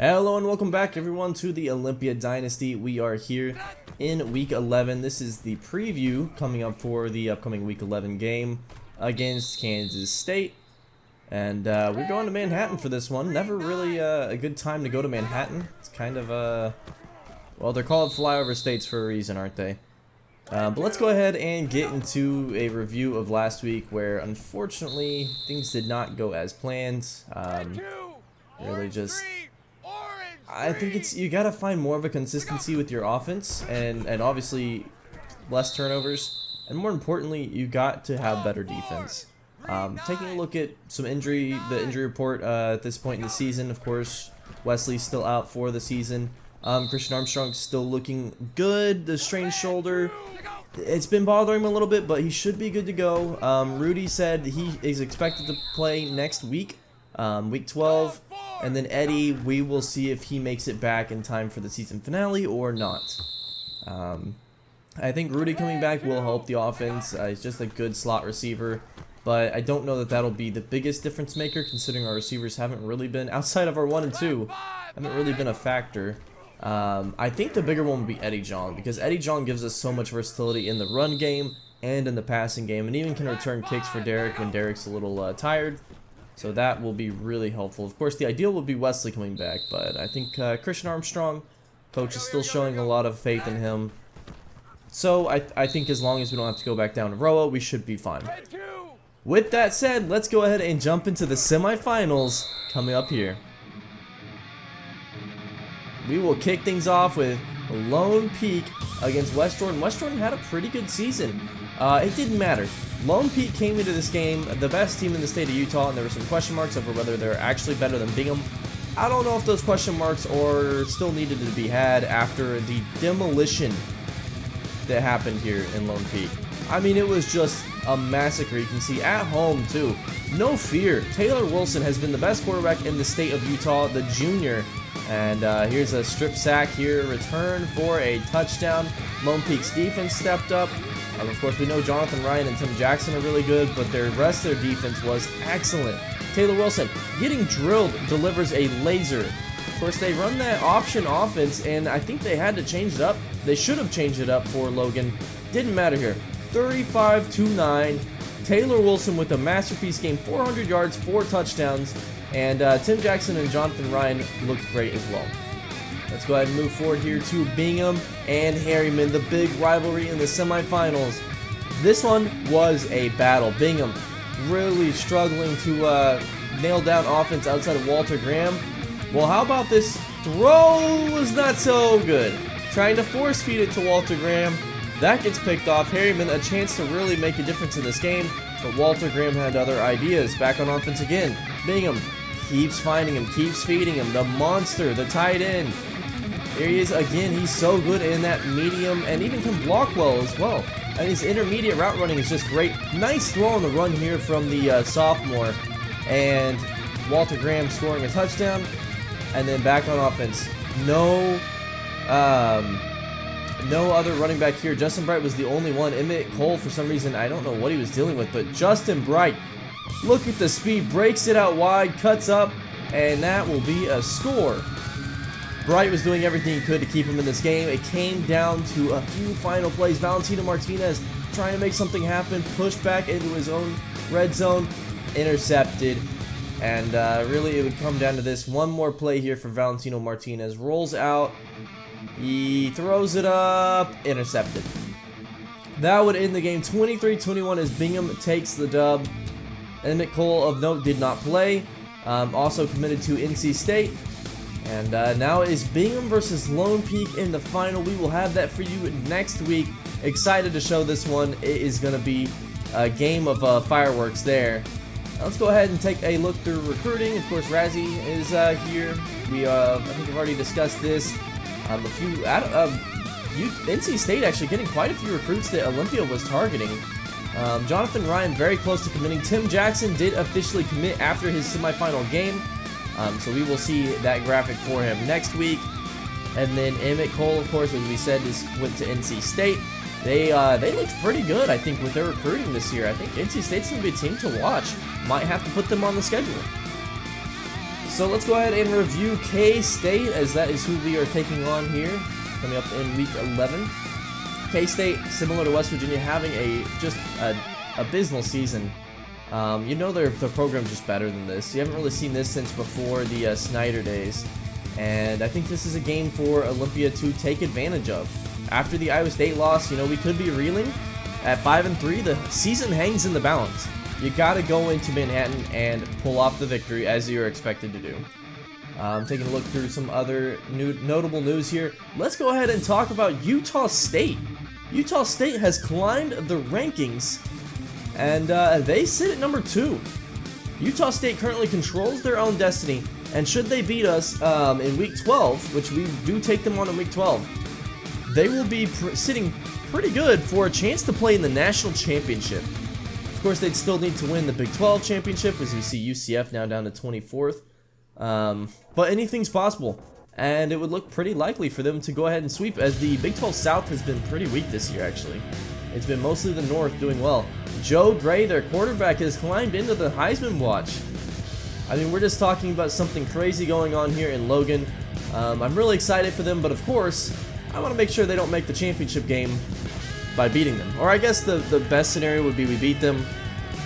Hello and welcome back everyone to the Olympia Dynasty. We are here in week 11. This is the preview coming up for the upcoming week 11 game against Kansas State. And we're going to Manhattan for this one. Never really a good time to go to Manhattan. It's kind of well, they're called flyover states for a reason, aren't they? But let's go ahead and get into a review of last week where unfortunately things did not go as planned. Really just, I think you gotta find more of a consistency with your offense and obviously less turnovers, and more importantly you got to have better defense. Taking a look at the injury report at this point in the season, of course Wesley's still out for the season. Christian Armstrong's still looking good. The strained shoulder, it's been bothering him a little bit, but he should be good to go. Rudy said he is expected to play next week, week 12. And then Eddie, we will see if he makes it back in time for the season finale or not. I think Rudy coming back will help the offense. He's just a good slot receiver. But I don't know that that'll be the biggest difference maker, considering our receivers haven't really been, outside of our 1 and 2, haven't really been a factor. I think the bigger one would be Eddie John, because Eddie John gives us so much versatility in the run game and in the passing game, and even can return kicks for Derek when Derek's a little tired. So that will be really helpful. Of course, the ideal would be Wesley coming back, but I think Christian Armstrong, coach is still showing a lot of faith in him. So I think as long as we don't have to go back down to Roa, we should be fine. With that said, let's go ahead and jump into the semifinals coming up here. We will kick things off with Lone Peak against West Jordan. West Jordan had a pretty good season. It didn't matter. Lone Peak came into this game the best team in the state of Utah, and there were some question marks over whether they're actually better than Bingham. I don't know if those question marks are still needed to be had after the demolition that happened here in Lone Peak. I mean, it was just a massacre. You can see at home too. No fear. Taylor Wilson has been the best quarterback in the state of Utah, the junior. And here's a strip sack here, return for a touchdown. Lone Peak's defense stepped up. Of course, we know Jonathan Ryan and Tim Jackson are really good, but the rest of their defense was excellent. Taylor Wilson, getting drilled, delivers a laser. Of course, they run that option offense, and I think they had to change it up. They should have changed it up for Logan. Didn't matter here. 35-9. Taylor Wilson with a masterpiece game, 400 yards, 4 touchdowns, and Tim Jackson and Jonathan Ryan looked great as well. Let's go ahead and move forward here to Bingham and Herriman, the big rivalry in the semifinals. This one was a battle. Bingham really struggling to nail down offense outside of Walter Graham. Well, how about this throw was not so good. Trying to force feed it to Walter Graham. That gets picked off. Herriman, a chance to really make a difference in this game, but Walter Graham had other ideas. Back on offense again. Bingham keeps finding him, keeps feeding him. The monster, the tight end. There he is again. He's so good in that medium and even can block well as well. And his intermediate route running is just great. Nice throw on the run here from the sophomore. And Walter Graham scoring a touchdown. And then back on offense. No other running back here. Justin Bright was the only one. Emmett Cole, for some reason, I don't know what he was dealing with, but Justin Bright, look at the speed, breaks it out wide, cuts up, and that will be a score. Bright was doing everything he could to keep him in this game. It came down to a few final plays. Valentino Martinez trying to make something happen, pushed back into his own red zone, intercepted. And really it would come down to this. One more play here for Valentino Martinez. Rolls out, he throws it up, intercepted. That would end the game 23-21 as Bingham takes the dub. Emmett Cole, of note, did not play. Also committed to NC State. And now it is Bingham versus Lone Peak in the final. We will have that for you next week. Excited to show this one. It is going to be a game of fireworks there. Now let's go ahead and take a look through recruiting. Of course, Razzie is here. I think we've already discussed this. NC State actually getting quite a few recruits that Olympia was targeting. Jonathan Ryan very close to committing. Tim Jackson did officially commit after his semifinal game. So we will see that graphic for him next week. And then Emmett Cole, of course, as we said, went to NC State. They looked pretty good, I think, with their recruiting this year. I think NC State's going to be a team to watch. Might have to put them on the schedule. So let's go ahead and review K-State, as that is who we are taking on here, coming up in week 11. K-State, similar to West Virginia, having just an abysmal season. You know their program's just better than this. You haven't really seen this since before the Snyder days. And I think this is a game for Olympia to take advantage of. After the Iowa State loss, you know, we could be reeling. At 5-3, the season hangs in the balance. You gotta go into Manhattan and pull off the victory as you're expected to do. Taking a look through some other notable news here. Let's go ahead and talk about Utah State. Utah State has climbed the rankings, and they sit at number 2. Utah State currently controls their own destiny, and should they beat us in week 12, which we do take them on in week 12, they will be sitting pretty good for a chance to play in the national championship. Of course, they'd still need to win the Big 12 championship, as we see UCF now down to 24th. But anything's possible, and it would look pretty likely for them to go ahead and sweep, as the Big 12 South has been pretty weak this year, actually. It's been mostly the North doing well. Joe Gray, their quarterback, has climbed into the Heisman watch. I mean, we're just talking about something crazy going on here in Logan. I'm really excited for them, but of course, I want to make sure they don't make the championship game by beating them. Or I guess the best scenario would be we beat them,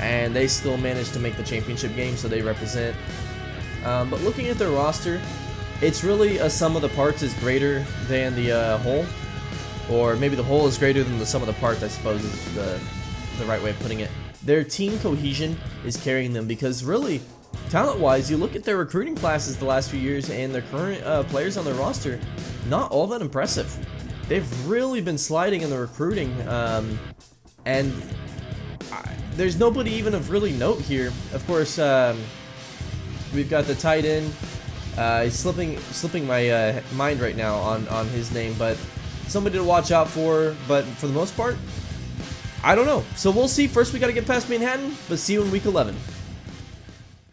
and they still manage to make the championship game, so they represent. But looking at their roster, it's really a sum of the parts is greater than the whole. Or maybe the whole is greater than the sum of the parts, I suppose is the right way of putting it. Their team cohesion is carrying them, because really, talent-wise, you look at their recruiting classes the last few years and their current players on their roster, not all that impressive. They've really been sliding in the recruiting, and there's nobody even of really note here. Of course, we've got the tight end. He's slipping my mind right now on his name, but somebody to watch out for. But for the most part, I don't know. So we'll see. First, we got to get past Manhattan, but see you in week 11.